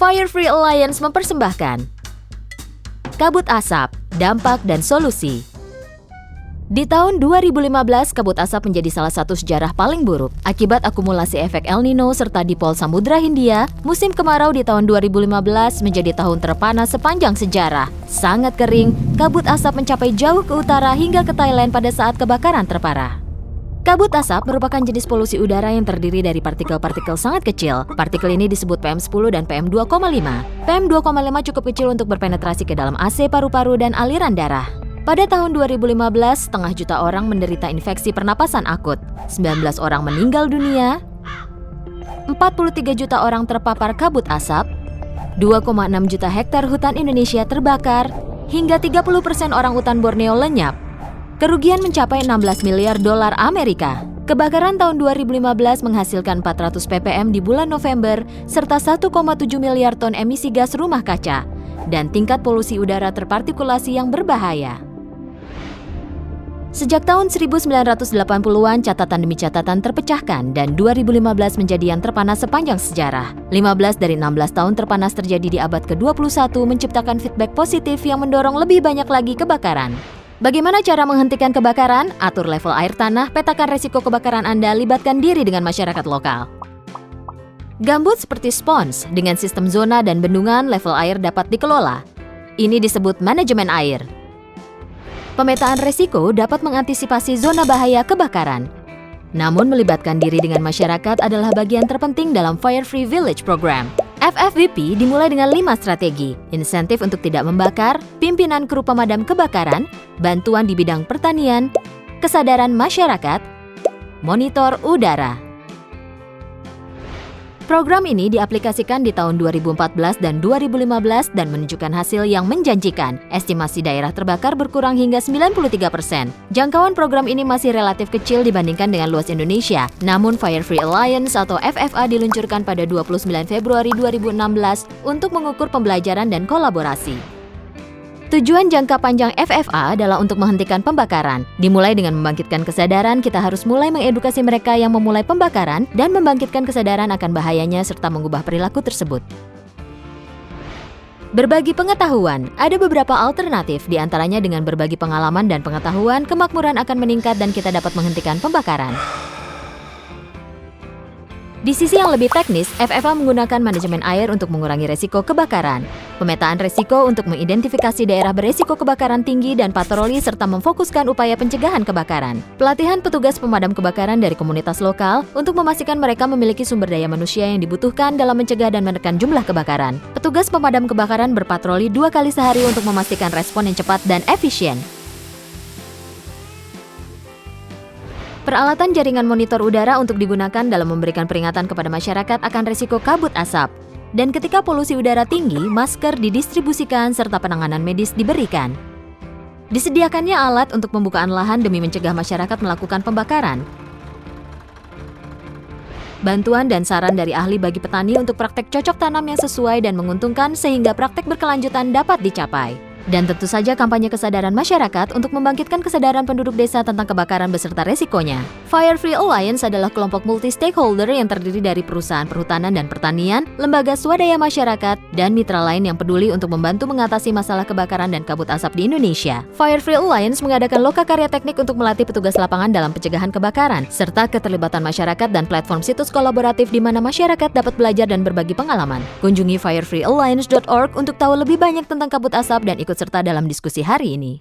Fire Free Alliance mempersembahkan Kabut Asap, Dampak dan Solusi. Di tahun 2015, kabut asap menjadi salah satu sejarah paling buruk. Akibat akumulasi efek El Nino serta dipol Samudra Hindia, musim kemarau di tahun 2015 menjadi tahun terpanas sepanjang sejarah. Sangat kering, kabut asap mencapai jauh ke utara hingga ke Thailand pada saat kebakaran terparah. Kabut asap merupakan jenis polusi udara yang terdiri dari partikel-partikel sangat kecil. Partikel ini disebut PM10 dan PM2,5. PM2,5 cukup kecil untuk berpenetrasi ke dalam AC paru-paru dan aliran darah. Pada tahun 2015, setengah juta orang menderita infeksi pernapasan akut. 19 orang meninggal dunia. 43 juta orang terpapar kabut asap. 2,6 juta hektar hutan Indonesia terbakar. Hingga 30% orang hutan Borneo lenyap. Kerugian mencapai 16 miliar dolar Amerika. Kebakaran tahun 2015 menghasilkan 400 ppm di bulan November serta 1,7 miliar ton emisi gas rumah kaca dan tingkat polusi udara terpartikulasi yang berbahaya. Sejak tahun 1980-an, catatan demi catatan terpecahkan dan 2015 menjadi yang terpanas sepanjang sejarah. 15 dari 16 tahun terpanas terjadi di abad ke-21 menciptakan feedback positif yang mendorong lebih banyak lagi kebakaran. Bagaimana cara menghentikan kebakaran? Atur level air tanah, petakan resiko kebakaran Anda, libatkan diri dengan masyarakat lokal. Gambut seperti spons, dengan sistem zona dan bendungan, level air dapat dikelola. Ini disebut manajemen air. Pemetaan resiko dapat mengantisipasi zona bahaya kebakaran. Namun melibatkan diri dengan masyarakat adalah bagian terpenting dalam Fire Free Village Program. FFVP dimulai dengan 5 strategi: insentif untuk tidak membakar, pimpinan kru pemadam kebakaran, bantuan di bidang pertanian, kesadaran masyarakat, monitor udara. Program ini diaplikasikan di tahun 2014 dan 2015 dan menunjukkan hasil yang menjanjikan. Estimasi daerah terbakar berkurang hingga 93%. Jangkauan program ini masih relatif kecil dibandingkan dengan luas Indonesia. Namun Fire Free Alliance atau FFA diluncurkan pada 29 Februari 2016 untuk mengukur pembelajaran dan kolaborasi. Tujuan jangka panjang FFA adalah untuk menghentikan pembakaran. Dimulai dengan membangkitkan kesadaran, kita harus mulai mengedukasi mereka yang memulai pembakaran dan membangkitkan kesadaran akan bahayanya serta mengubah perilaku tersebut. Berbagi pengetahuan, ada beberapa alternatif, di antaranya dengan berbagi pengalaman dan pengetahuan, kemakmuran akan meningkat dan kita dapat menghentikan pembakaran. Di sisi yang lebih teknis, FFA menggunakan manajemen air untuk mengurangi resiko kebakaran, pemetaan resiko untuk mengidentifikasi daerah beresiko kebakaran tinggi dan patroli serta memfokuskan upaya pencegahan kebakaran, pelatihan petugas pemadam kebakaran dari komunitas lokal untuk memastikan mereka memiliki sumber daya manusia yang dibutuhkan dalam mencegah dan menekan jumlah kebakaran. Petugas pemadam kebakaran berpatroli 2 kali sehari untuk memastikan respon yang cepat dan efisien. Peralatan jaringan monitor udara untuk digunakan dalam memberikan peringatan kepada masyarakat akan risiko kabut asap. Dan ketika polusi udara tinggi, masker didistribusikan serta penanganan medis diberikan. Disediakannya alat untuk pembukaan lahan demi mencegah masyarakat melakukan pembakaran. Bantuan dan saran dari ahli bagi petani untuk praktek cocok tanam yang sesuai dan menguntungkan sehingga praktek berkelanjutan dapat dicapai. Dan tentu saja kampanye kesadaran masyarakat untuk membangkitkan kesadaran penduduk desa tentang kebakaran beserta resikonya. Fire Free Alliance adalah kelompok multi-stakeholder yang terdiri dari perusahaan perhutanan dan pertanian, lembaga swadaya masyarakat, dan mitra lain yang peduli untuk membantu mengatasi masalah kebakaran dan kabut asap di Indonesia. Fire Free Alliance mengadakan lokakarya teknik untuk melatih petugas lapangan dalam pencegahan kebakaran, serta keterlibatan masyarakat dan platform situs kolaboratif di mana masyarakat dapat belajar dan berbagi pengalaman. Kunjungi firefreealliance.org untuk tahu lebih banyak tentang kabut asap dan ikut serta dalam diskusi hari ini.